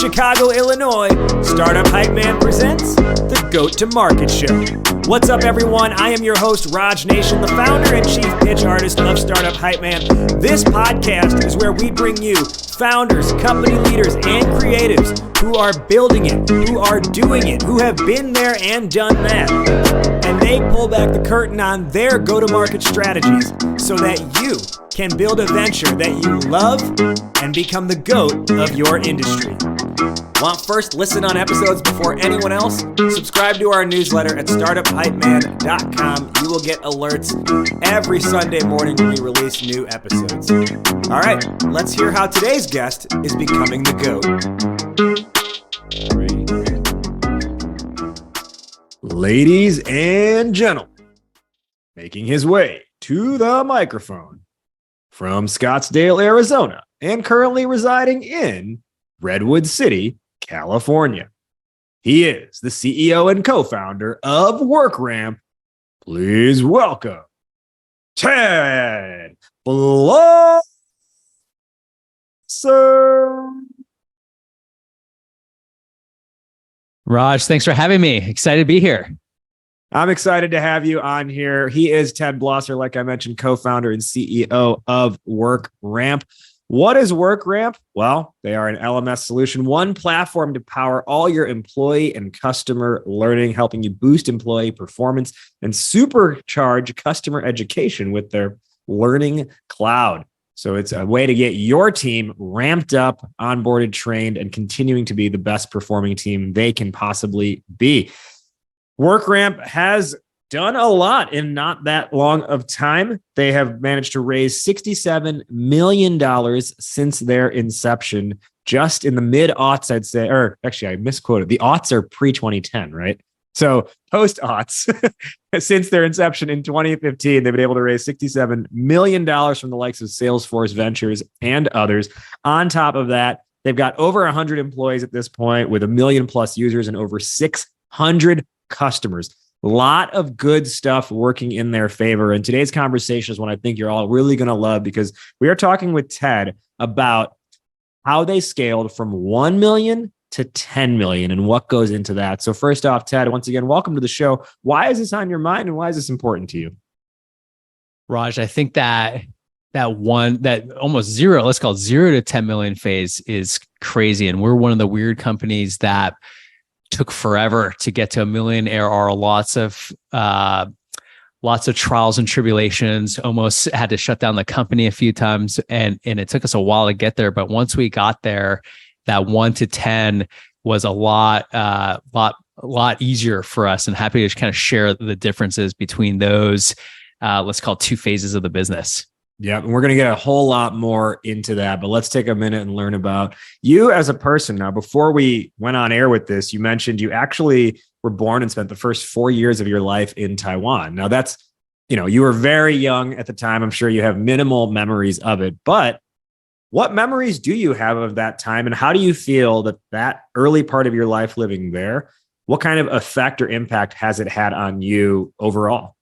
Chicago, Illinois, Startup Hype Man presents the Goat to Market Show. What's up, everyone? I am your host, Raj Nation, the founder and chief pitch artist of Startup Hype Man. This podcast is where we bring you founders, company leaders, and creatives who are building it, who are doing it, who have been there and done that. And they pull back the curtain on their go-to-market strategies so that you can build a venture that you love and become the GOAT of your industry. Want first listen on episodes before anyone else? Subscribe to our newsletter at startuphypeman.com. You will get alerts every Sunday morning when we release new episodes. All right, let's hear how today's guest is becoming the GOAT. Ladies and gentlemen, making his way to the microphone from Scottsdale, Arizona, and currently residing in Redwood City, California. He is the CEO and co-founder of WorkRamp. Please welcome Ted Blosser. Raj, thanks for having me. Excited to be here. I'm excited to have you on here. He is Ted Blosser, like I mentioned, co-founder and CEO of WorkRamp. What is WorkRamp? Well, they are an LMS solution, one platform to power all your employee and customer learning, helping you boost employee performance and supercharge customer education with their learning cloud. So it's a way to get your team ramped up, onboarded, trained, and continuing to be the best performing team they can possibly be. WorkRamp has done a lot in not that long of time. They have managed to raise $67 million since their inception, just in the mid-aughts, I'd say, or actually I misquoted. The aughts are pre-2010, right? So post-aughts, since their inception in 2015, they've been able to raise $67 million from the likes of Salesforce Ventures and others. On top of that, they've got over 100 employees at this point with 1 million plus users and over 600 customers. A lot of good stuff working in their favor. And today's conversation is one I think you're all really going to love, because we are talking with Ted about how they scaled from 1 million to 10 million and what goes into that. So first off, Ted, once again, welcome to the show. Why is this on your mind and why is this important to you? Raj, I think that almost zero, let's call it 0 to 10 million phase is crazy. And we're one of the weird companies that took forever to get to 1 million ARR, lots of trials and tribulations, almost had to shut down the company a few times. And it took us a while to get there. But once we got there, that 1 to 10 was a lot easier for us, and happy to just kind of share the differences between those, let's call it 2 phases of the business. Yeah, and we're going to get a whole lot more into that, but let's take a minute and learn about you as a person. Now, before we went on air with this, you mentioned you actually were born and spent the first 4 years of your life in Taiwan. Now that's, you were very young at the time. I'm sure you have minimal memories of it, but what memories do you have of that time? And how do you feel that early part of your life living there, what kind of effect or impact has it had on you overall?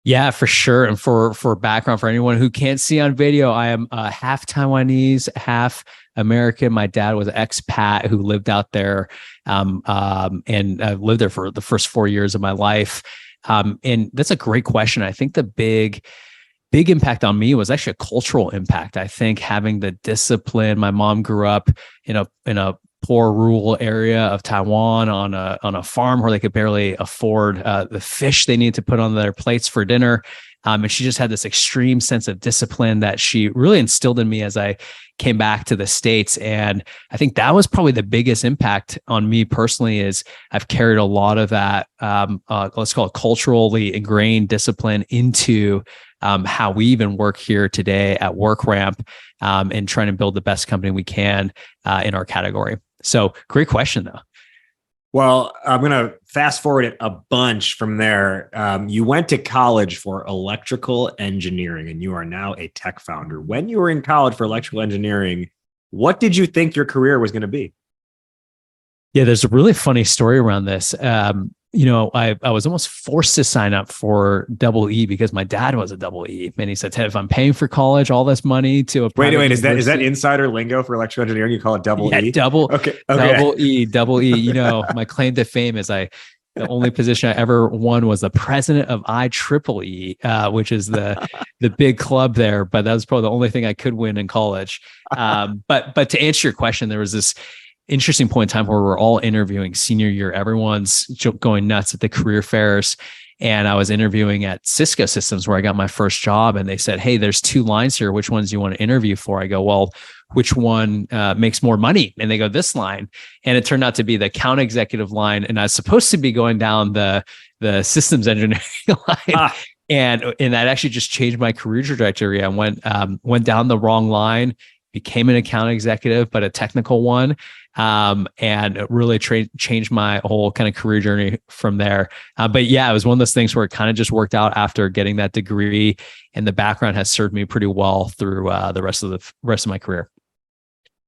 Yeah, for sure. And for background, for anyone who can't see on video, I am half Taiwanese, half American. My dad was an expat who lived out there, and I lived there for the first 4 years of my life. And that's a great question. I think the big impact on me was actually a cultural impact. I think having the discipline. My mom grew up in a poor rural area of Taiwan on a farm where they could barely afford the fish they need to put on their plates for dinner. And she just had this extreme sense of discipline that she really instilled in me as I came back to the States. And I think that was probably the biggest impact on me personally, is I've carried a lot of that, let's call it culturally ingrained discipline into how we even work here today at WorkRamp, and trying to build the best company we can in our category. So great question though. Well, I'm going to fast forward it a bunch from there. You went to college for electrical engineering and you are now a tech founder. When you were in college for electrical engineering, what did you think your career was going to be? Yeah, there's a really funny story around this. I was almost forced to sign up for double E because my dad was a double E. And he said, Ted, if I'm paying for college, all this money to a private wait, university, is that insider lingo for electrical engineering? You call it double E? Okay. Double E. My claim to fame is the only position I ever won was the president of IEEE, which is the big club there. But that was probably the only thing I could win in college. But to answer your question, there was this interesting point in time where we're all interviewing senior year. Everyone's going nuts at the career fairs. And I was interviewing at Cisco Systems where I got my first job. And they said, hey, there's 2 lines here. Which ones do you want to interview for? I go, well, which one makes more money? And they go, this line. And it turned out to be the account executive line. And I was supposed to be going down the systems engineering line. And that actually just changed my career trajectory. I went down the wrong line, became an account executive, but a technical one. And really changed my whole kind of career journey from there. But yeah, it was one of those things where it kind of just worked out after getting that degree, and the background has served me pretty well through the rest of my career.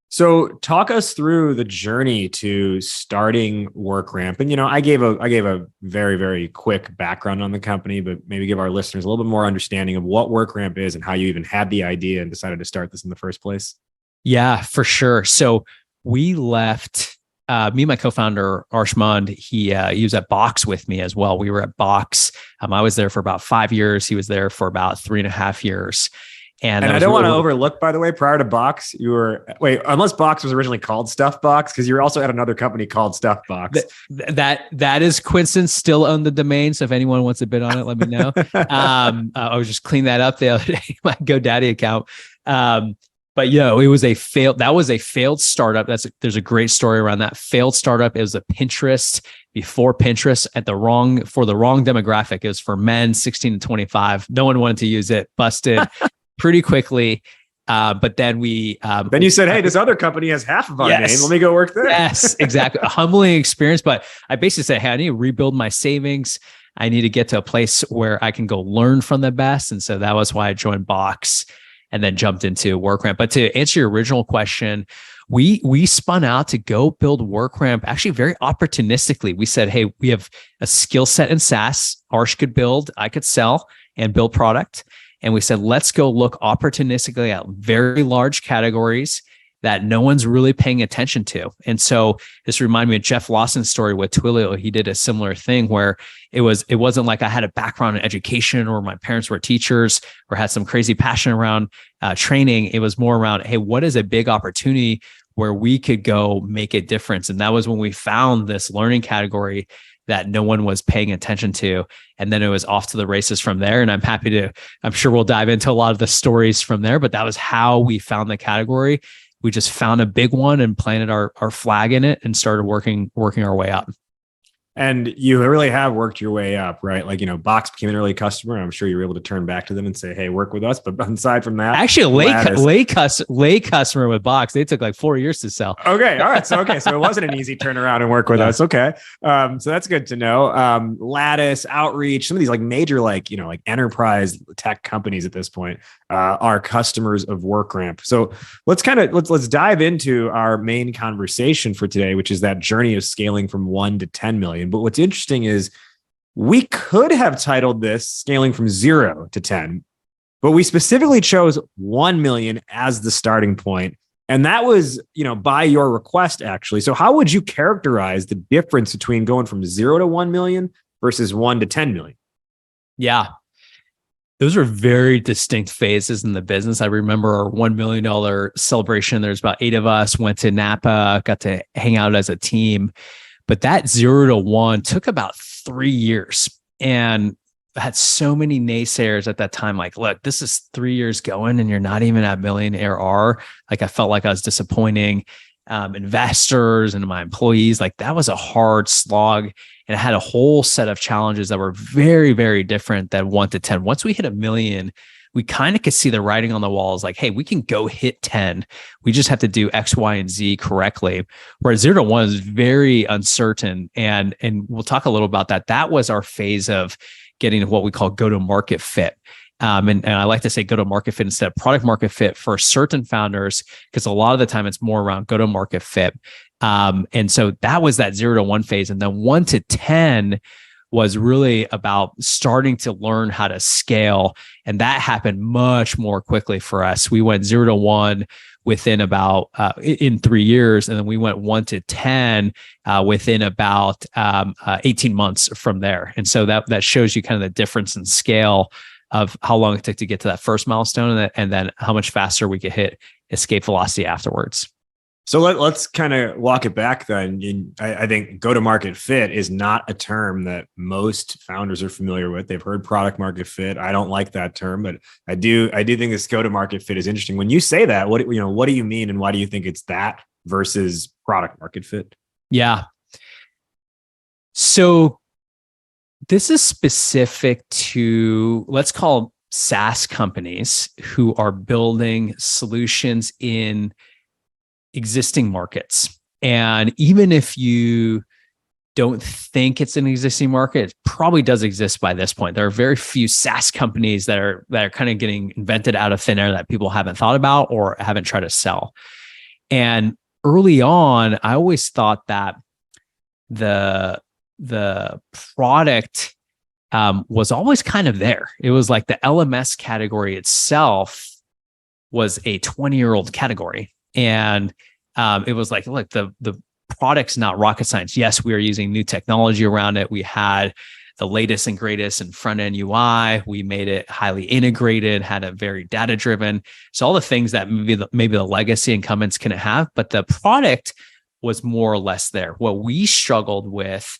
So talk us through the journey to starting WorkRamp. And, I gave a very, very quick background on the company, but maybe give our listeners a little bit more understanding of what WorkRamp is and how you even had the idea and decided to start this in the first place. Yeah, for sure. So we left, me and my co-founder, Arshmand, he was at Box with me as well. We were at Box. I was there for about 5 years. He was there for about 3.5 years. And I don't want to overlook, by the way, prior to Box, unless Box was originally called Stuffbox, because you were also at another company called Stuffbox. That is coincidence, still own the domain. So if anyone wants to bid on it, let me know. I was just cleaning that up the other day, my GoDaddy account. But it was a failed startup. There's a great story around that failed startup. It was a Pinterest before Pinterest for the wrong demographic. It was for men 16 to 25. No one wanted to use it. Busted pretty quickly. But then then you said, hey, this other company has half of our name. Let me go work there. Yes, exactly. A humbling experience. But I basically said, hey, I need to rebuild my savings. I need to get to a place where I can go learn from the best. And so that was why I joined Box and then jumped into WorkRamp. But to answer your original question, we spun out to go build WorkRamp actually very opportunistically. We said, hey, we have a skill set in SaaS. Arsh could build, I could sell and build product. And we said, let's go look opportunistically at very large categories that no one's really paying attention to. And so this reminded me of Jeff Lawson's story with Twilio. He did a similar thing where it wasn't like I had a background in education or my parents were teachers or had some crazy passion around training. It was more around, hey, what is a big opportunity where we could go make a difference? And that was when we found this learning category that no one was paying attention to. And then it was off to the races from there. And I'm sure we'll dive into a lot of the stories from there, but that was how we found the category. We just found a big one and planted our flag in it and started working our way up. And you really have worked your way up, right? Like, Box became an early customer. I'm sure you were able to turn back to them and say, hey, work with us. But aside from that, actually lay customer with Box, they took like 4 years to sell. Okay. All right. So it wasn't an easy turnaround and work with us. Okay. So that's good to know. Lattice, Outreach, some of these like major, like enterprise tech companies at this point are customers of WorkRamp. So let's dive into our main conversation for today, which is that journey of scaling from 1 to 10 million. But what's interesting is we could have titled this Scaling from 0 to 10, but we specifically chose 1 million as the starting point. And that was, by your request, actually. So how would you characterize the difference between going from 0 to 1 million versus 1 to 10 million? Yeah. Those are very distinct phases in the business. I remember our $1 million celebration. There's about 8 of us, went to Napa, got to hang out as a team. But that 0 to 1 took about 3 years, and I had so many naysayers at that time. Like, look, this is 3 years going and you're not even at million ARR. Like I felt like I was disappointing investors and my employees. Like that was a hard slog. And it had a whole set of challenges that were very, very different than 1 to 10. Once we hit a million, we kind of could see the writing on the walls like, hey, we can go hit 10. We just have to do X, Y, and Z correctly. Whereas 0 to 1 is very uncertain. And we'll talk a little about that. That was our phase of getting what we call go-to-market fit. And I like to say go-to-market fit instead of product market fit for certain founders, because a lot of the time it's more around go-to-market fit. And so that was that 0 to 1 phase. And then 1 to 10 was really about starting to learn how to scale. And that happened much more quickly for us. We went 0 to 1 within about in 3 years. And then we went 1 to 10 within about 18 months from there. And so that shows you kind of the difference in scale of how long it took to get to that first milestone, and then how much faster we could hit escape velocity afterwards. So let's kind of walk it back then. I think go-to-market fit is not a term that most founders are familiar with. They've heard product market fit. I don't like that term, but I do think this go-to-market fit is interesting. When you say that, what do you mean, and why do you think it's that versus product market fit? Yeah. So this is specific to, let's call SaaS companies who are building solutions in existing markets. And even if you don't think it's an existing market, it probably does exist by this point. There are very few SaaS companies that are kind of getting invented out of thin air that people haven't thought about or haven't tried to sell. And early on, I always thought that the product was always kind of there. It was like the LMS category itself was a 20-year-old category. And it was like, look, the product's not rocket science. Yes, we are using new technology around it. We had the latest and greatest in front-end UI. We made it highly integrated, had a very data-driven. So all the things that maybe the legacy incumbents couldn't have, but the product was more or less there. What we struggled with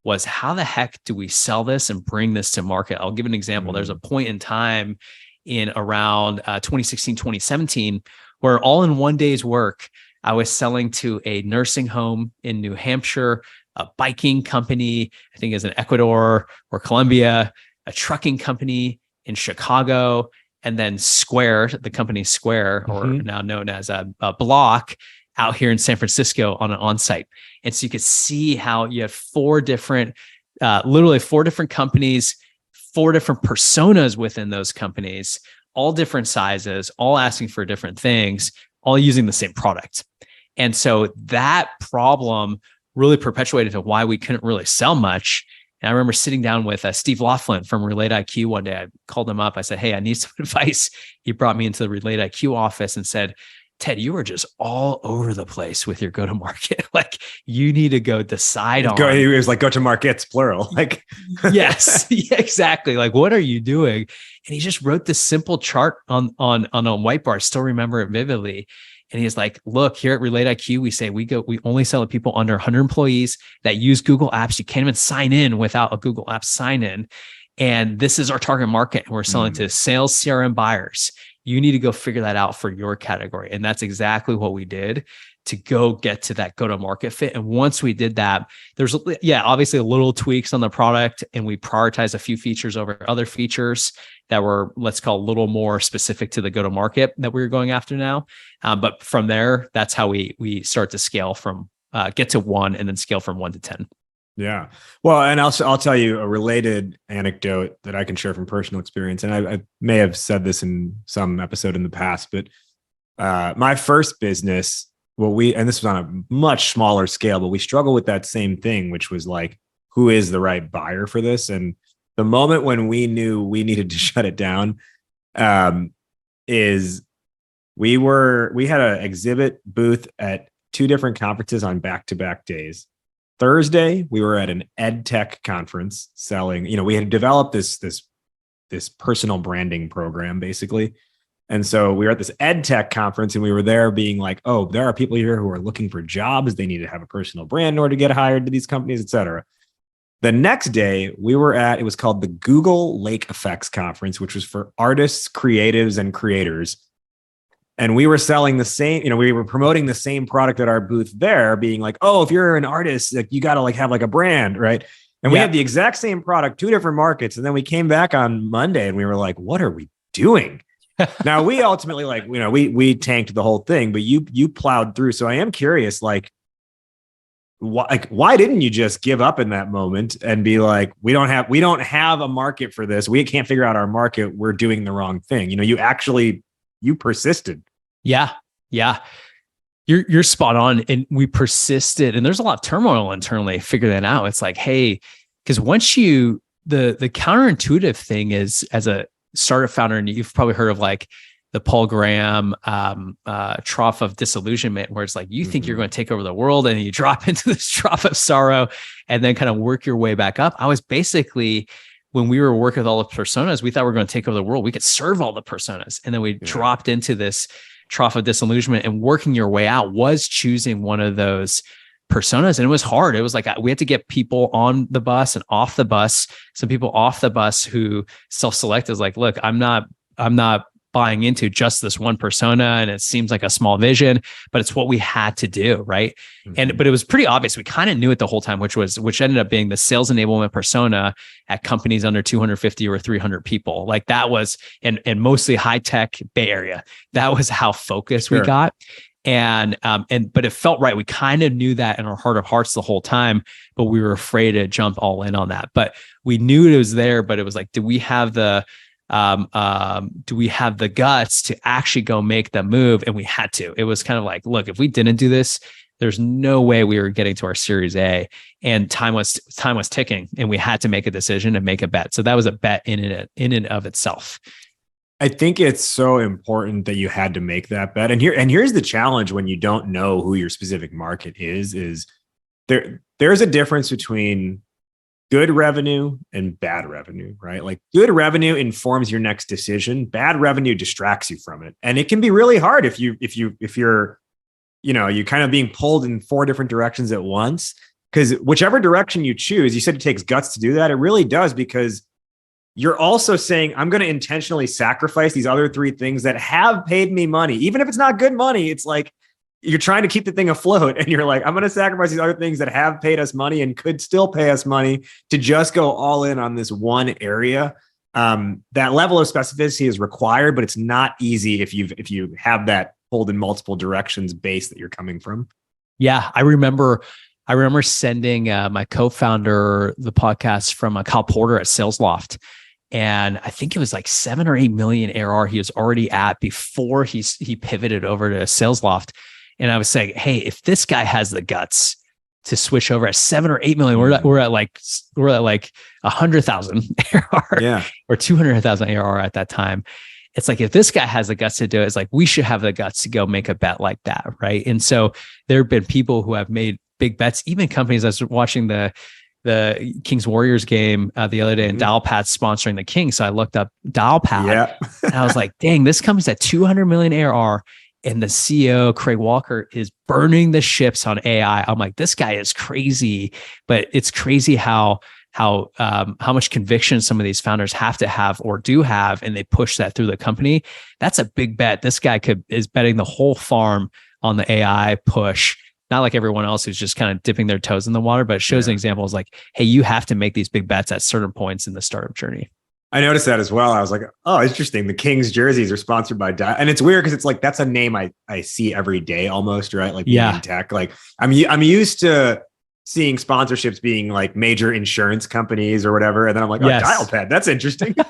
was, how the heck do we sell this and bring this to market? I'll give an example. There's a point in time in around 2016, 2017, where all in one day's work, I was selling to a nursing home in New Hampshire, a biking company, I think is in Ecuador or Colombia, a trucking company in Chicago, and then Square, the company Square, or now known as a Block, out here in San Francisco on an on-site. And so you could see how you have literally four different companies, 4 different personas within those companies, all different sizes, all asking for different things, all using the same product. And so that problem really perpetuated to why we couldn't really sell much. And I remember sitting down with Steve Laughlin from RelateIQ one day. I called him up. I said, hey, I need some advice. He brought me into the RelateIQ office and said, Ted, you are just all over the place with your go-to-market. Like, you need to go decide on. He was like, go-to-markets, plural. Like, yes, yeah, exactly. Like, what are you doing? And he just wrote this simple chart on a whiteboard. I still remember it vividly. And he's like, look, here at RelateIQ, we say we only sell to people under 100 employees that use Google Apps. You can't even sign in without a Google Apps sign in. And this is our target market. And we're selling to sales CRM buyers. You need to go figure that out for your category. And that's exactly what we did to go get to that go-to-market fit. And once we did that, there's, obviously a little tweaks on the product, and we prioritized a few features over other features that were, let's call, a little more specific to the go-to-market that we were going after now. But from there, that's how we start to scale from, get to 1 and then scale from 1 to 10. Yeah. Well, and I'll tell you a related anecdote that I can share from personal experience. And I may have said this in some episode in the past, but my first business, and this was on a much smaller scale, but we struggle with that same thing, which was like, who is the right buyer for this? And the moment when we knew we needed to shut it down, is we had an exhibit booth at 2 different conferences on back-to-back days. Thursday, we were at an ed tech conference selling, we had developed this personal branding program, basically. And so we were at this ed tech conference, and we were there being like, oh, there are people here who are looking for jobs. They need to have a personal brand in order to get hired to these companies, et cetera. The next day we were it was called the Google Lake Effects Conference, which was for artists, creatives, and creators. And we were selling the same, we were promoting the same product at our booth there, being like, oh, if you're an artist, like, you got to have like a brand, right? And we had the exact same product, 2 different markets. And then we came back on Monday and we were like, what are we doing? Now, we ultimately, we tanked the whole thing, but you plowed through. So I am curious, like, why didn't you just give up in that moment and be like, we don't have a market for this. We can't figure out our market. We're doing the wrong thing. You persisted. Yeah. Yeah. You're spot on. And we persisted, and there's a lot of turmoil internally to figure that out. It's like, hey, because once the counterintuitive thing is, as a startup founder, and you've probably heard of like the Paul Graham trough of disillusionment, where it's like you think you're going to take over the world and you drop into this trough of sorrow and then kind of work your way back up. I was basically, when we were working with all the personas, we thought we were going to take over the world. We could serve all the personas. And then we dropped into this trough of disillusionment, and working your way out was choosing one of those personas. And it was hard. It was like, we had to get people on the bus and off the bus. Some people off the bus who self-select as like, look, I'm not buying into just this one persona, and it seems like a small vision, but it's what we had to do, right? But it was pretty obvious. We kind of knew it the whole time, which ended up being the sales enablement persona at companies under 250 or 300 people. Like that was, and mostly high tech Bay Area. That was how focused we got. But it felt right. We kind of knew that in our heart of hearts the whole time, but we were afraid to jump all in on that. But we knew it was there, but it was like, do we have the guts to actually go make the move? And we had to. It was kind of like, look, if we didn't do this, there's no way we were getting to our Series A, and time was ticking, and we had to make a decision and make a bet. So that was a bet in and of itself. I think it's so important that you had to make that bet. And here's the challenge when you don't know who your specific market is there's a difference between good revenue and bad revenue, right? Like good revenue informs your next decision. Bad revenue distracts you from it. And it can be really hard if you're kind of being pulled in 4 different directions at once, because whichever direction you choose, you said it takes guts to do that. It really does, because you're also saying, I'm going to intentionally sacrifice these other 3 things that have paid me money. Even if it's not good money, it's like, you're trying to keep the thing afloat, and you're like, I'm going to sacrifice these other things that have paid us money and could still pay us money to just go all in on this one area. That level of specificity is required, but it's not easy if you have that pulled in multiple directions base that you're coming from. Yeah, I remember sending my co-founder the podcast from Kyle Porter at SalesLoft. And I think it was like 7 or 8 million ARR he was already at before he pivoted over to SalesLoft. And I was saying, hey, if this guy has the guts to switch over at 7 or 8 million, we're at like 100,000 ARR, or 200,000 ARR at that time. It's like, if this guy has the guts to do it, it's like, we should have the guts to go make a bet like that, right? And so there have been people who have made big bets, even companies. I was watching the Kings Warriors game the other day, and Dialpad's sponsoring the Kings. So I looked up Dialpad, and I was like, dang, this company's at 200 million ARR. And the CEO, Craig Walker, is burning the ships on AI. I'm like, this guy is crazy, but it's crazy how much conviction some of these founders have to have or do have, and they push that through the company. That's a big bet. This guy is betting the whole farm on the AI push. Not like everyone else who's just kind of dipping their toes in the water, but it shows an example is like, hey, you have to make these big bets at certain points in the startup journey. I noticed that as well. I was like, oh, interesting. The Kings jerseys are sponsored by and it's weird because it's like, that's a name I see every day almost, right? Like being in tech. Like I'm used to seeing sponsorships being like major insurance companies or whatever. And then I'm like, Dialpad, that's interesting. And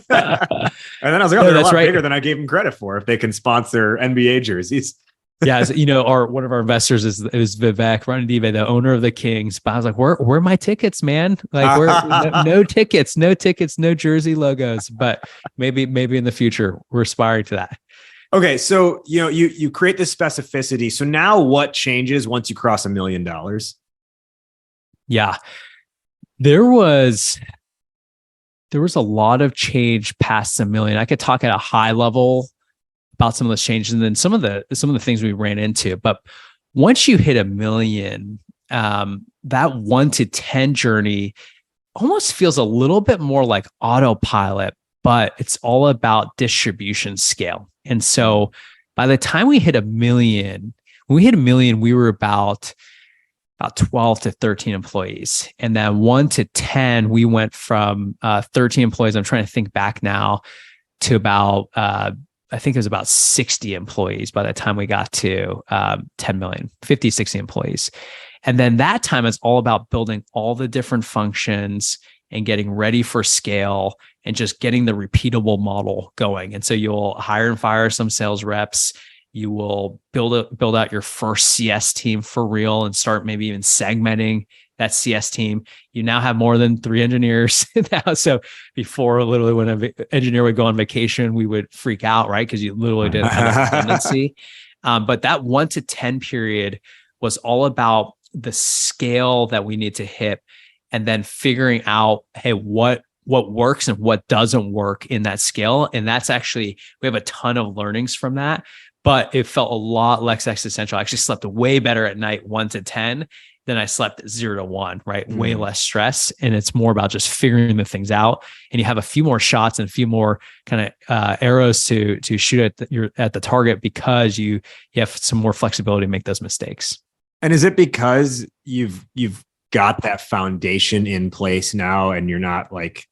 then I was like, oh, they're a lot bigger than I gave them credit for if they can sponsor NBA jerseys. Yeah, one of our investors is Vivek Ranadive, the owner of the Kings. But I was like, where are my tickets, man? Like, no tickets, no jersey logos. But maybe in the future we're aspiring to that. Okay, so you create this specificity. So now what changes once you cross $1 million? Yeah, there was a lot of change past $1 million. I could talk at a high level about some of those changes, and then some of the things we ran into. But once you hit $1 million, that 1 to 10 journey almost feels a little bit more like autopilot, but it's all about distribution scale. And so by the time we hit $1 million, we were about 12 to 13 employees. And then 1 to 10, we went from 13 employees. I'm trying to think back now to about I think it was about 60 employees by the time we got to 10 million, 50, 60 employees. And then that time is all about building all the different functions and getting ready for scale and just getting the repeatable model going. And so you'll hire and fire some sales reps. You will build out your first CS team for real and start maybe even segmenting that CS team. You now have more than 3 engineers now. So before, literally, when an engineer would go on vacation, we would freak out, right? Because you literally didn't have that redundancy. But that 1 to 10 period was all about the scale that we need to hit, and then figuring out, hey, what works and what doesn't work in that scale. And that's actually, we have a ton of learnings from that, but it felt a lot less existential. I actually slept way better at night 1 to 10 than I slept 0 to 1, right? Way less stress. And it's more about just figuring the things out. And you have a few more shots and a few more kind of arrows to shoot at the target, because you have some more flexibility to make those mistakes. And is it because you've got that foundation in place now, and you're not like,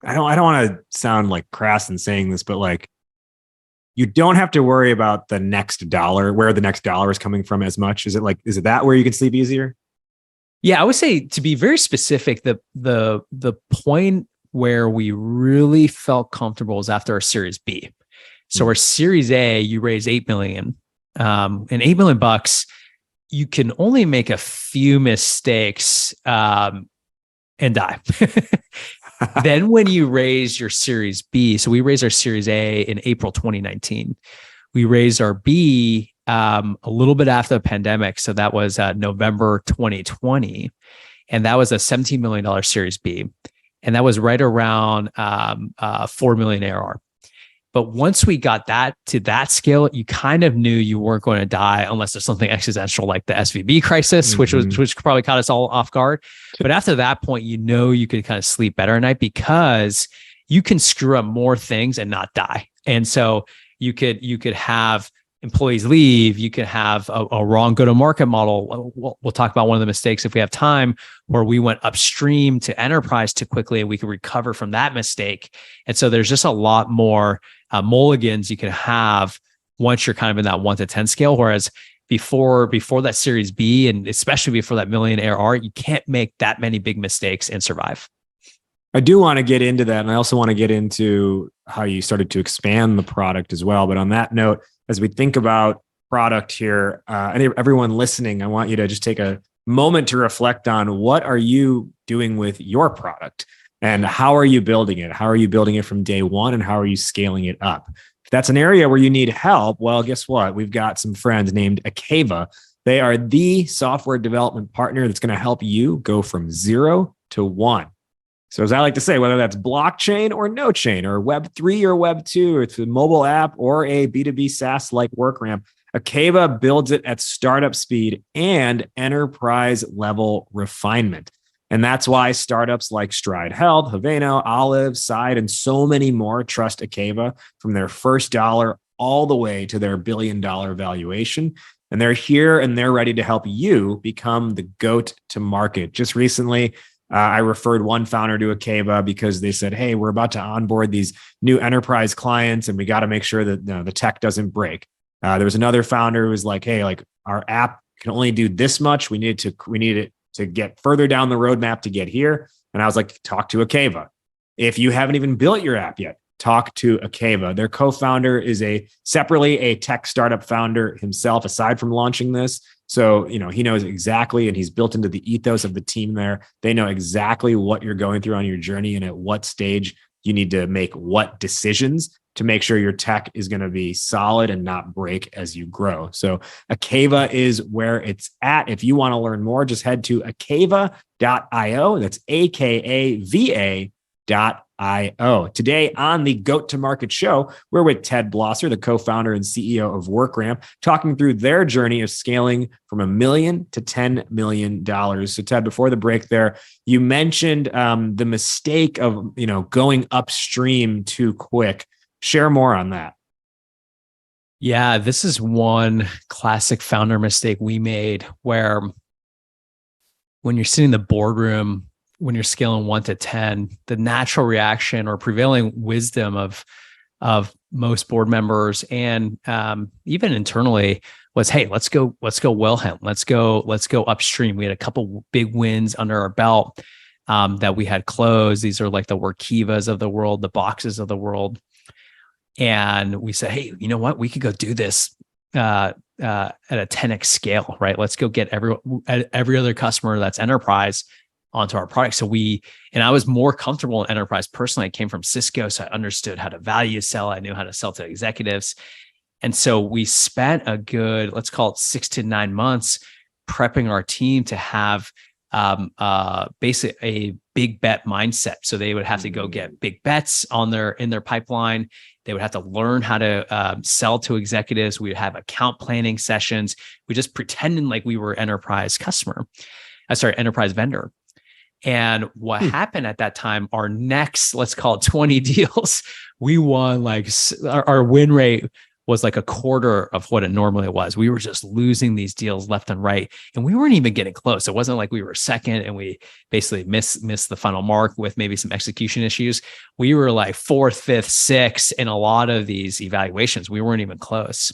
I don't want to sound like crass in saying this, but like, you don't have to worry about the next dollar, where the next dollar is coming from as much? Is it that where you can sleep easier? Yeah, I would say, to be very specific, the point where we really felt comfortable was after our Series B. So our Series A, you raise 8 million, and $8 million, you can only make a few mistakes and die. Then when you raise your Series B, so we raised our Series A in April 2019. We raised our B a little bit after the pandemic. So that was November 2020. And that was a $17 million Series B. And that was right around 4 million ARR. But once we got that to that scale, you kind of knew you weren't going to die unless there's something existential like the SVB crisis, which probably caught us all off guard. But after that point, you could kind of sleep better at night, because you can screw up more things and not die. And so you could have employees leave. You could have a wrong go-to-market model. We'll talk about one of the mistakes if we have time, where we went upstream to enterprise too quickly, and we could recover from that mistake. And so there's just a lot more mulligans you can have once you're kind of in that 1 to 10 scale. Whereas before that Series B, and especially before that million ARR, you can't make that many big mistakes and survive. I do want to get into that. And I also want to get into how you started to expand the product as well. But on that note, as we think about product here, and everyone listening, I want you to just take a moment to reflect on, what are you doing with your product, and how are you building it? How are you building it from day one, and how are you scaling it up? If that's an area where you need help, well, guess what? We've got some friends named Akeva. They are the software development partner that's going to help you go from 0 to 1. So as I like to say, whether that's blockchain or no chain, or Web3 or Web2, or it's a mobile app or a B2B SaaS like WorkRamp, Akeva builds it at startup speed and enterprise level refinement. And that's why startups like Stride Health, Haveno, Olive, Side, and so many more trust Akeva from their first dollar all the way to their $1 billion valuation. And they're here and they're ready to help you become the GOAT to market. Just recently, I referred one founder to Akeva because they said, hey, we're about to onboard these new enterprise clients, and we got to make sure that the tech doesn't break. There was another founder who was like, hey, like, our app can only do this much. We need it to get further down the roadmap to get here. And I was like, talk to Akeva. If you haven't even built your app yet, talk to Akeva. Their co-founder is separately a tech startup founder himself, aside from launching this. So, he knows exactly, and he's built into the ethos of the team there. They know exactly what you're going through on your journey and at what stage you need to make what decisions to make sure your tech is going to be solid and not break as you grow. So Akeva is where it's at. If you want to learn more, just head to akeva.io. That's AKAVA.io. Today on the Goat to Market show, we're with Ted Blosser, the co-founder and CEO of WorkRamp, talking through their journey of scaling from $1 million to $10 million. So Ted, before the break there, you mentioned the mistake of going upstream too quick. Share more on that. Yeah, this is one classic founder mistake we made, where when you're sitting in the boardroom, when you're scaling 1 to 10, the natural reaction or prevailing wisdom of most board members and even internally was, hey, let's go Wilhelm. Let's go upstream. We had a couple big wins under our belt that we had closed. These are like the Workivas of the world, the Boxes of the world. And we said, hey, you know what? We could go do this at a 10x scale, right? Let's go get every other customer that's enterprise onto our product. So I was more comfortable in enterprise personally. I came from Cisco, so I understood how to value sell. I knew how to sell to executives. And so we spent a good, let's call it 6 to 9 months prepping our team to have basically a big bet mindset. So they would have to go get big bets in their pipeline. They would have to learn how to sell to executives. We would have account planning sessions. We just pretended like we were enterprise vendor. And what happened at that time, our next, let's call it 20 deals, we won our win rate was like a quarter of what it normally was. We were just losing these deals left and right. And we weren't even getting close. It wasn't like we were second and we basically missed the final mark with maybe some execution issues. We were like fourth, fifth, sixth in a lot of these evaluations. We weren't even close.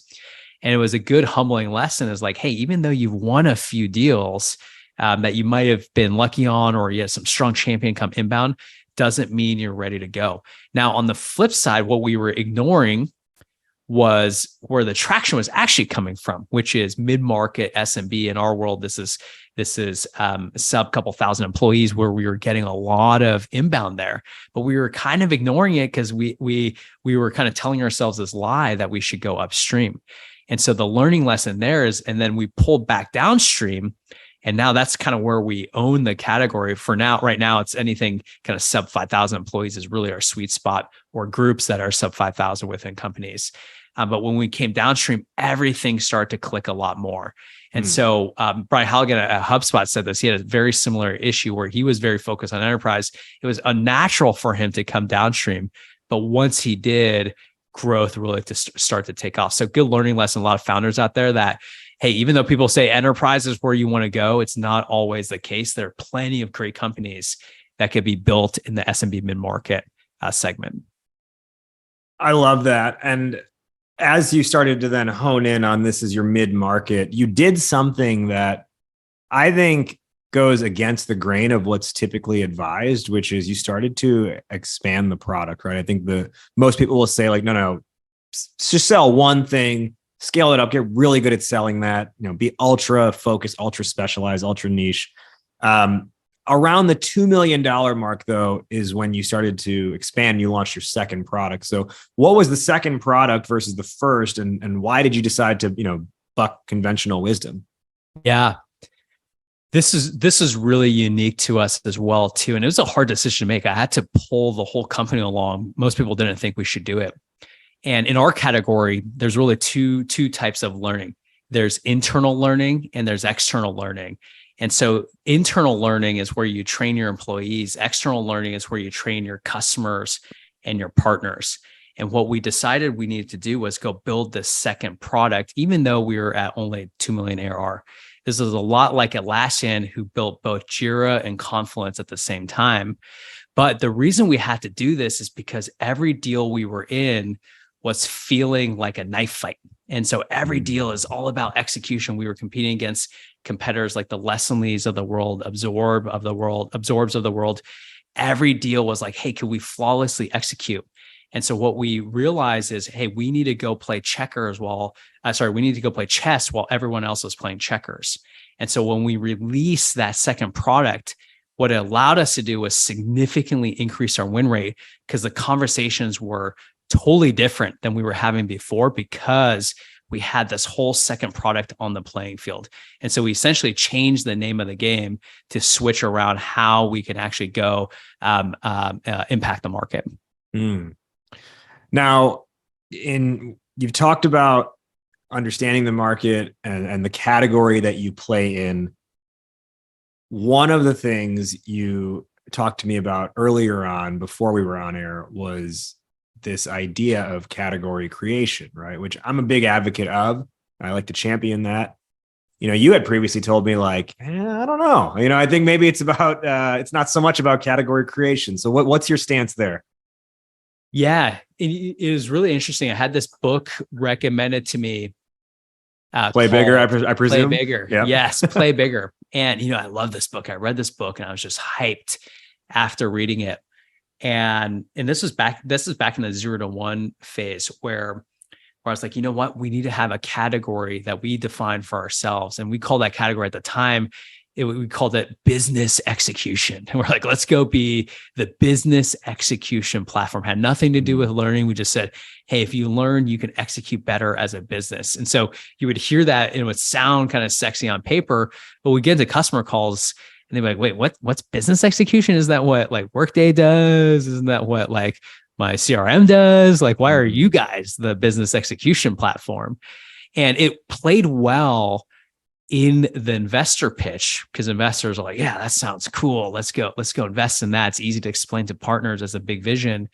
And it was a good humbling lesson is like, hey, even though you've won a few deals, that you might have been lucky on, or you had some strong champion come inbound, doesn't mean you're ready to go. Now, on the flip side, what we were ignoring was where the traction was actually coming from, which is mid-market SMB. In our world, this is sub couple thousand employees, where we were getting a lot of inbound there, but we were kind of ignoring it because we were kind of telling ourselves this lie that we should go upstream. And so the learning lesson there is, and then we pulled back downstream. And now that's kind of where we own the category for now. Right now, it's anything kind of sub 5,000 employees is really our sweet spot, or groups that are sub 5,000 within companies. But when we came downstream, everything started to click a lot more. And so Brian Halligan at HubSpot said this. He had a very similar issue where he was very focused on enterprise. It was unnatural for him to come downstream. But once he did, growth really to start to take off. So good learning lesson. A lot of founders out there that, hey, even though people say enterprise is where you want to go, it's not always the case. There are plenty of great companies that could be built in the SMB mid-market segment. I love that. And as you started to then hone in on this as your mid-market, you did something that I think goes against the grain of what's typically advised, which is you started to expand the product, right? I think most people will say like, no, just sell one thing, scale it up, get really good at selling that, be ultra focused, ultra specialized, ultra niche. Around the $2 million mark, though, is when you started to expand. You launched your second product. So what was the second product versus the first? And why did you decide to, buck conventional wisdom? Yeah. This is really unique to us as well, too. And it was a hard decision to make. I had to pull the whole company along. Most people didn't think we should do it. And in our category, there's really two types of learning. There's internal learning and there's external learning. And so internal learning is where you train your employees. External learning is where you train your customers and your partners. And what we decided we needed to do was go build this second product, even though we were at only 2 million ARR. This is a lot like Atlassian, who built both Jira and Confluence at the same time. But the reason we had to do this is because every deal we were in was feeling like a knife fight. And so every deal is all about execution. We were competing against competitors like the Lessonlys of the world, Absorbs of the world. Every deal was like, hey, could we flawlessly execute? And so what we realized is, hey, we need to go play chess while everyone else was playing checkers. And so when we released that second product, what it allowed us to do was significantly increase our win rate, because the conversations were totally different than we were having before, because we had this whole second product on the playing field. And so we essentially changed the name of the game to switch around how we can actually go impact the market. Now, you've talked about understanding the market and the category that you play in. One of the things you talked to me about earlier on, before we were on air, was this idea of category creation, right? Which I'm a big advocate of. I like to champion that. You had previously told me like, I don't know. I think maybe it's not so much about category creation. So what's your stance there? Yeah, it was really interesting. I had this book recommended to me. Play Bigger, I Play presume. Bigger. Yeah. Yes, Play Bigger. And, I love this book. I read this book and I was just hyped after reading it. And this is back in the 0 to 1 phase where I was like, you know what? We need to have a category that we define for ourselves. And we call that category at the time, we called it business execution. And we're like, let's go be the business execution platform. Had nothing to do with learning. We just said, hey, if you learn, you can execute better as a business. And so you would hear that and it would sound kind of sexy on paper, but we get into customer calls and they're like, wait, what's business execution? Is that what like Workday does? Isn't that what like my CRM does? Like, why are you guys the business execution platform? And it played well in the investor pitch because investors are like, yeah, that sounds cool. Let's go invest in that. It's easy to explain to partners as a big vision.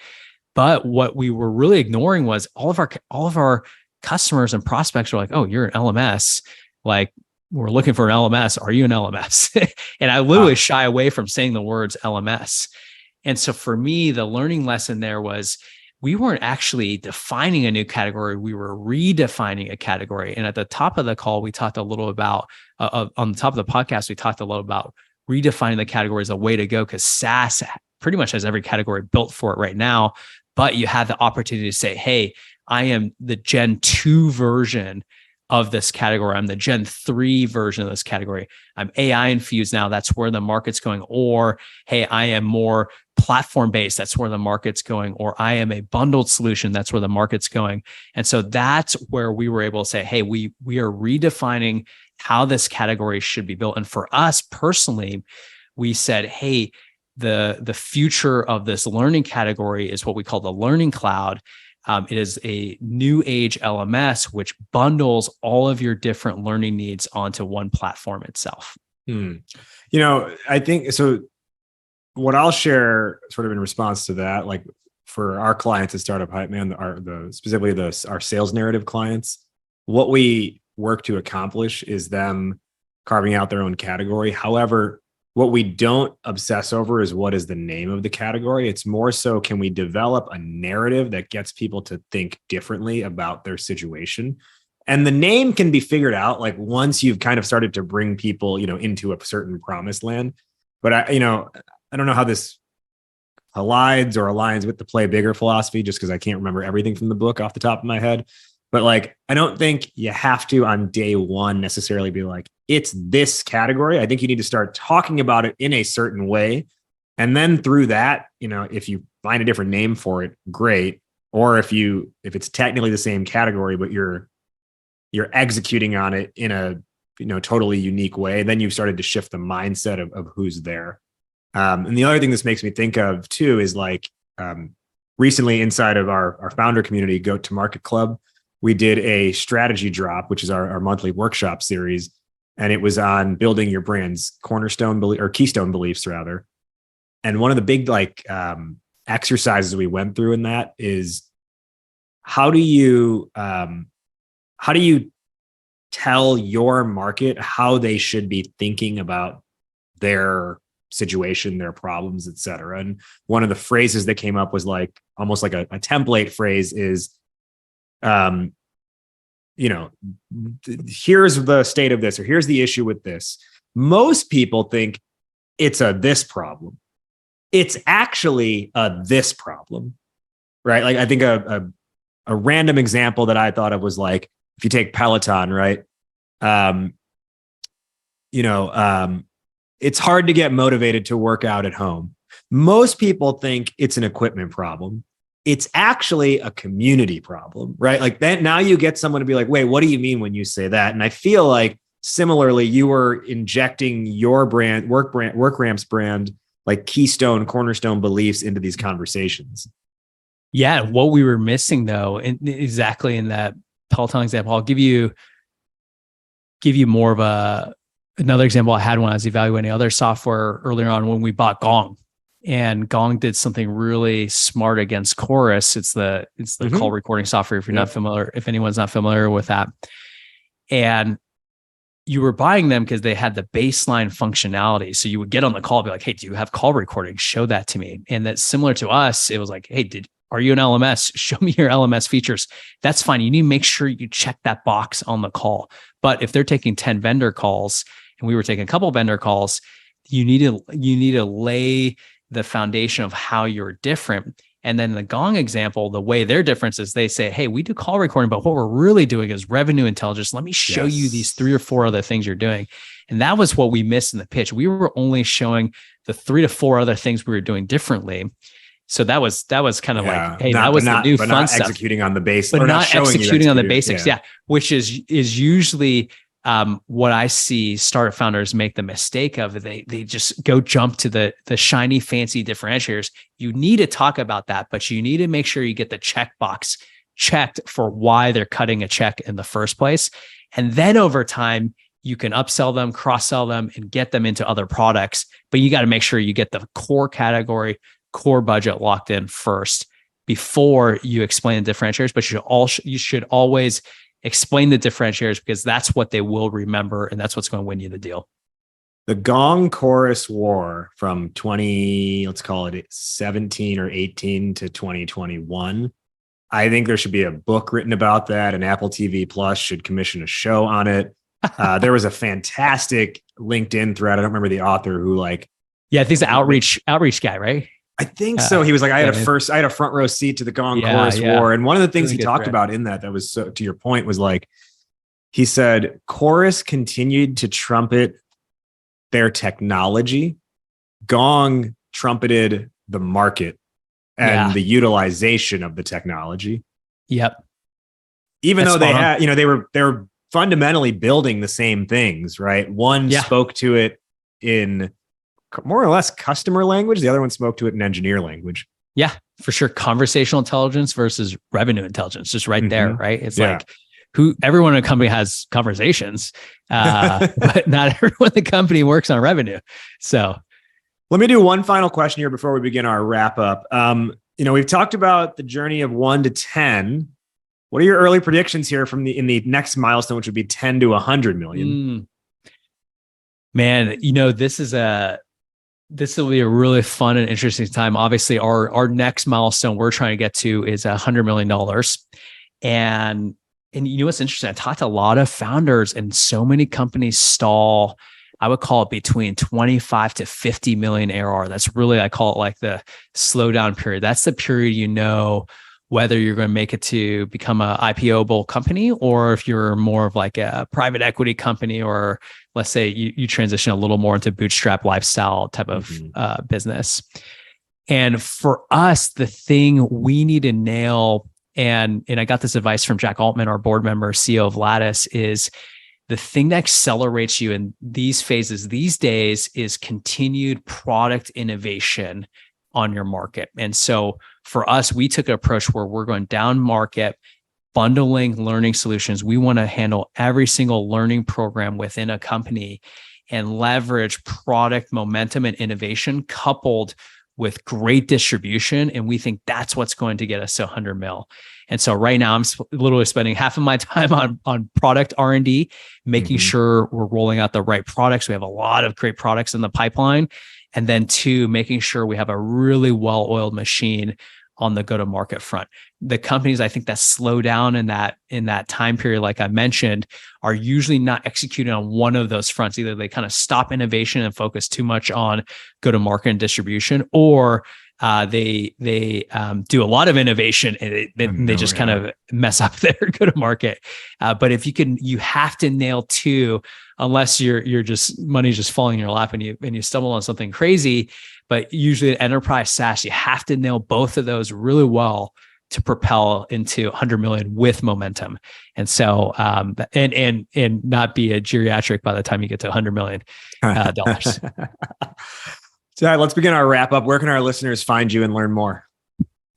But what we were really ignoring was all of our customers and prospects are like, oh, you're an LMS. Like, we're looking for an LMS. Are you an LMS? And I literally shy away from saying the words LMS. And so for me, the learning lesson there was we weren't actually defining a new category. We were redefining a category. And at the top of the call, we talked a little about, on the top of the podcast, we talked a little about redefining the category as a way to go because SaaS pretty much has every category built for it right now. But you have the opportunity to say, hey, I am the Gen 2 version of this category. I'm the Gen 3 version of this category. I'm AI infused now. That's where the market's going. Or, hey, I am more platform based. That's where the market's going. Or I am a bundled solution. That's where the market's going. And so that's where we were able to say, hey, we are redefining how this category should be built. And for us personally, we said, hey, the future of this learning category is what we call the learning cloud. It is a new age LMS, which bundles all of your different learning needs onto one platform itself. I think so. What I'll share sort of in response to that, like for our clients at Startup Hype Man, specifically our sales narrative clients, what we work to accomplish is them carving out their own category. However, what we don't obsess over is what is the name of the category. It's more so, can we develop a narrative that gets people to think differently about their situation? And the name can be figured out like once you've kind of started to bring people, into a certain promised land. But I don't know how this collides or aligns with the Play Bigger philosophy, just because I can't remember everything from the book off the top of my head. But like, I don't think you have to on day one necessarily be like, it's this category. I think you need to start talking about it in a certain way. And then through that, if you find a different name for it, great. Or if it's technically the same category, but you're executing on it in a, totally unique way, then you've started to shift the mindset of who's there. And the other thing this makes me think of too is like recently inside of our founder community, Go to Market Club, we did a strategy drop, which is our monthly workshop series. And it was on building your brand's keystone beliefs rather. And one of the big exercises we went through in that is how do you tell your market how they should be thinking about their situation, their problems, et cetera. And one of the phrases that came up was like almost like a template phrase is, here's the state of this, or here's the issue with this. Most people think it's a this problem. It's actually a this problem, right? Like I think a random example that I thought of was like, if you take Peloton, right? It's hard to get motivated to work out at home. Most people think it's an equipment problem. It's actually a community problem, right? Like then now you get someone to be like, wait, what do you mean when you say that? And I feel like similarly, you were injecting your brand, WorkRamp's brand, like keystone, cornerstone beliefs into these conversations. Yeah. What we were missing though, exactly in that Peloton example, I'll give you more of another example I had when I was evaluating other software earlier on when we bought Gong. And Gong did something really smart against Chorus. It's the call recording software. If you're not familiar, if anyone's not familiar with that, and you were buying them because they had the baseline functionality. So you would get on the call, and be like, "Hey, do you have call recording? Show that to me." And that's similar to us. It was like, "Hey, Are you an LMS? Show me your LMS features. That's fine. You need to make sure you check that box on the call. But if they're taking 10 vendor calls and we were taking a couple vendor calls, you need to lay the foundation of how you're different. And then the Gong example, the way their difference is they say, hey, we do call recording, but what we're really doing is revenue intelligence. Let me show you these 3 or 4 other things you're doing. And that was what we missed in the pitch. We were only showing the 3 to 4 other things we were doing differently. So that was kind of like, hey, that was the new fun stuff. Executing on the basics, but not executing on the basics. Yeah. Which is usually what I see startup founders make the mistake of. They just go jump to the shiny, fancy differentiators. You need to talk about that, but you need to make sure you get the checkbox checked for why they're cutting a check in the first place. And then over time, you can upsell them, cross-sell them, and get them into other products. But you got to make sure you get the core category, core budget locked in first before you explain the differentiators. But you should always explain the differentiators, because that's what they will remember, and that's what's going to win you the deal. The Gong Chorus War from 17 or 18 to 2021. I think there should be a book written about that, and Apple TV Plus should commission a show on it. There was a fantastic LinkedIn thread. I don't remember the author who I think it's the outreach guy, right? I think so. He was like, I had a front row seat to the Gong Chorus War. And one of the things he talked about in that was, so to your point, was like, he said, Chorus continued to trumpet their technology. Gong trumpeted the market and the utilization of the technology. Yep. Even though they had, they were fundamentally building the same things, right? One spoke to it in more or less customer language. The other one spoke to it in engineer language. Yeah, for sure. Conversational intelligence versus revenue intelligence, just right there, right? It's like everyone in a company has conversations, but not everyone in the company works on revenue. So let me do one final question here before we begin our wrap up. We've talked about the journey of 1 to 10. What are your early predictions here in the next milestone, which would be 10 to 100 million? Man, this will be a really fun and interesting time. Obviously, our next milestone we're trying to get to is $100 million. And you know what's interesting? I talked to a lot of founders, and so many companies stall. I would call it between 25 to 50 million ARR. That's really, I call it like the slowdown period. That's the period, whether you're going to make it to become a IPO-able company, or if you're more of like a private equity company, or let's say you transition a little more into bootstrap lifestyle type of business. And for us, the thing we need to nail, and I got this advice from Jack Altman, our board member, CEO of Lattice, is the thing that accelerates you in these phases these days is continued product innovation on your market. And so for us, we took an approach where we're going down market, bundling learning solutions. We want to handle every single learning program within a company and leverage product momentum and innovation coupled with great distribution. And we think that's what's going to get us to 100 mil. And so right now I'm literally spending half of my time on product R&D, making sure we're rolling out the right products. We have a lot of great products in the pipeline. And then 2, making sure we have a really well-oiled machine on the go-to-market front. The companies I think that slow down in that time period, like I mentioned, are usually not executing on one of those fronts. Either they kind of stop innovation and focus too much on go-to-market and distribution, or they do a lot of innovation and they just kind of mess up their go-to-market. But if you have to nail 2, unless you're just money's just falling in your lap and you stumble on something crazy. But usually at enterprise SaaS, you have to nail both of those really well to propel into 100 million with momentum. And so, and not be a geriatric by the time you get to $100 million. So let's begin our wrap up. Where can our listeners find you and learn more?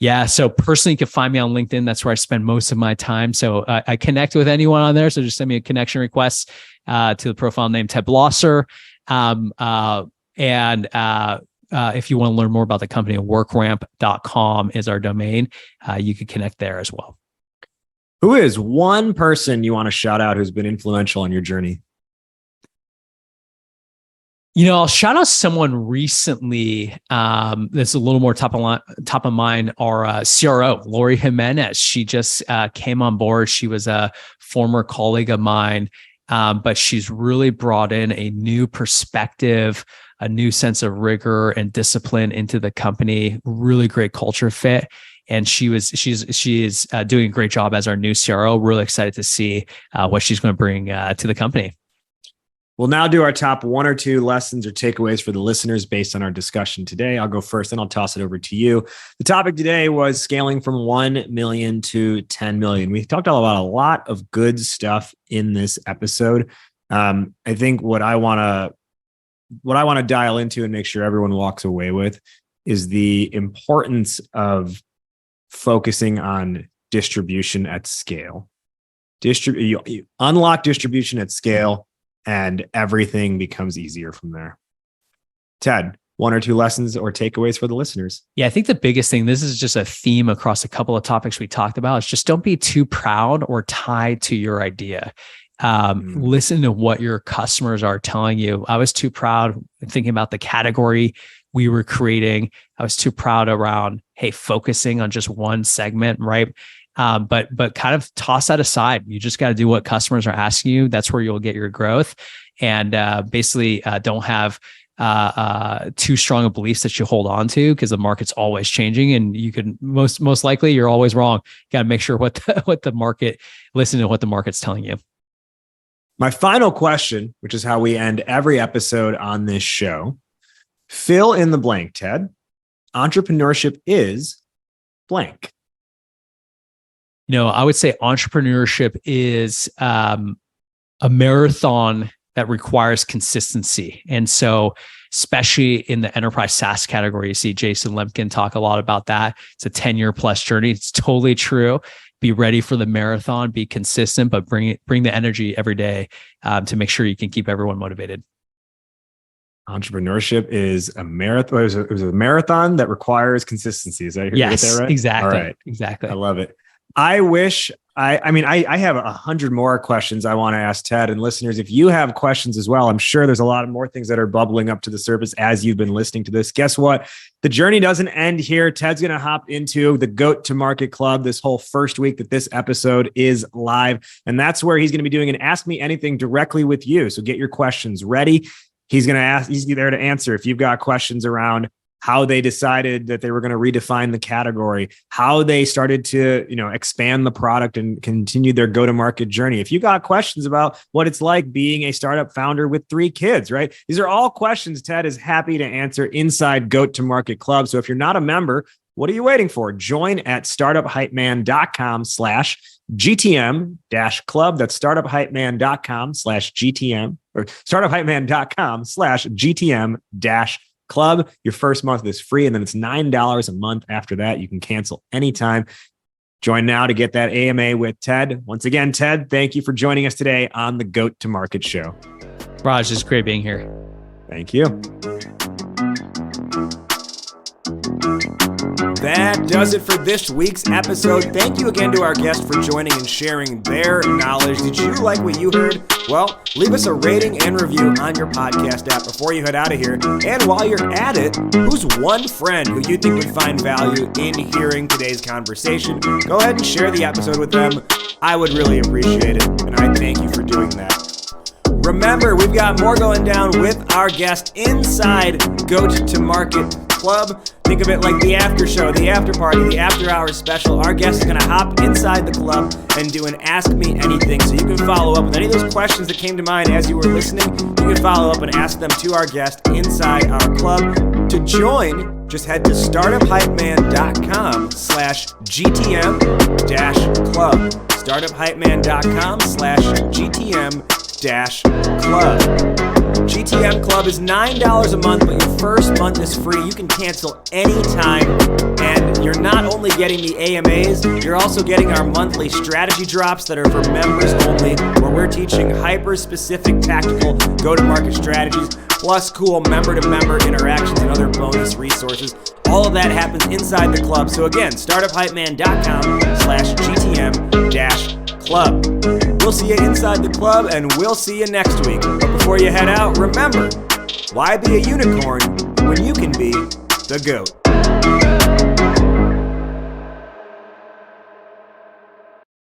Yeah. So personally, you can find me on LinkedIn. That's where I spend most of my time. So I connect with anyone on there. So just send me a connection request to the profile name Ted Blosser. If you want to learn more about the company, workramp.com is our domain. You can connect there as well. Who is one person you want to shout out who's been influential on your journey? I'll shout out someone recently that's a little more top of mind, our CRO, Lori Jimenez. She just came on board. She was a former colleague of mine, but she's really brought in a new perspective, a new sense of rigor and discipline into the company. Really great culture fit. And she is doing a great job as our new CRO. Really excited to see what she's going to bring to the company. We'll now do our top 1 or 2 lessons or takeaways for the listeners based on our discussion today. I'll go first, and I'll toss it over to you. The topic today was scaling from 1 million to 10 million. We talked about a lot of good stuff in this episode. I think what I want to dial into and make sure everyone walks away with is the importance of focusing on distribution at scale. You unlock distribution at scale, and everything becomes easier from there. Ted, 1 or 2 lessons or takeaways for the listeners? Yeah, I think the biggest thing, this is just a theme across a couple of topics we talked about, is just don't be too proud or tied to your idea. Listen to what your customers are telling you. I was too proud thinking about the category we were creating. I was too proud around, hey, focusing on just one segment, right? But kind of toss that aside. You just got to do what customers are asking you. That's where you'll get your growth. And basically don't have too strong of beliefs that you hold on to, because the market's always changing, and you could most likely you're always wrong. You got to make sure listen to what the market's telling you. My final question, which is how we end every episode on this show, fill in the blank, Ted. Entrepreneurship is blank. I would say entrepreneurship is a marathon that requires consistency. And so, especially in the enterprise SaaS category, you see Jason Lemkin talk a lot about that. It's a 10-year plus journey. It's totally true. Be ready for the marathon, be consistent, but bring the energy every day to make sure you can keep everyone motivated. Entrepreneurship is a marathon. It was a marathon that requires consistency. Is that, yes, get that right? Exactly. All right. Exactly. I love it. I wish I have 100 more questions I want to ask Ted, and listeners, if you have questions as well, I'm sure there's a lot of more things that are bubbling up to the surface as you've been listening to this. Guess what? The journey doesn't end here. Ted's going to hop into the Goat to Market Club this whole first week that this episode is live. And that's where he's going to be doing an Ask Me Anything directly with you. So get your questions ready. He's there to answer. If you've got questions around how they decided that they were going to redefine the category, how they started to, expand the product and continue their go-to-market journey. If you got questions about what it's like being a startup founder with 3 kids, right? These are all questions Ted is happy to answer inside Goat to Market Club. So if you're not a member, what are you waiting for? Join at startuphypeman.com/GTM-club. That's startuphypeman.com/GTM or startuphypeman.com/GTM-club. Your first month is free, and then it's $9 a month after that. You can cancel anytime. Join now to get that AMA with Ted. Once again, Ted, thank you for joining us today on the Goat to Market Show. Raj, it's great being here. Thank you. That does it for this week's episode. Thank you again to our guest for joining and sharing their knowledge. Did you like what you heard? Well, leave us a rating and review on your podcast app before you head out of here. And while you're at it, who's one friend who you think would find value in hearing today's conversation? Go ahead and share the episode with them. I would really appreciate it, and I thank you for doing that. Remember, we've got more going down with our guest inside Goat to Market Club. Think of it like the after show, the after party, the after hours special. Our guest is going to hop inside the club and do an Ask Me Anything. So you can follow up with any of those questions that came to mind as you were listening. You can follow up and ask them to our guest inside our club. To join, just head to startuphypeman.com/GTM-club. startuphypeman.com/GTM-club. GTM Club is $9 a month, but your first month is free. You can cancel anytime, and you're not only getting the AMAs, you're also getting our monthly strategy drops that are for members only, where we're teaching hyper-specific tactical go-to-market strategies, plus cool member-to-member interactions and other bonus resources. All of that happens inside the club. So again, startuphypeman.com/GTM-club. We'll see you inside the club, and we'll see you next week. But before you head out, remember, Why be a unicorn when you can be the GOAT?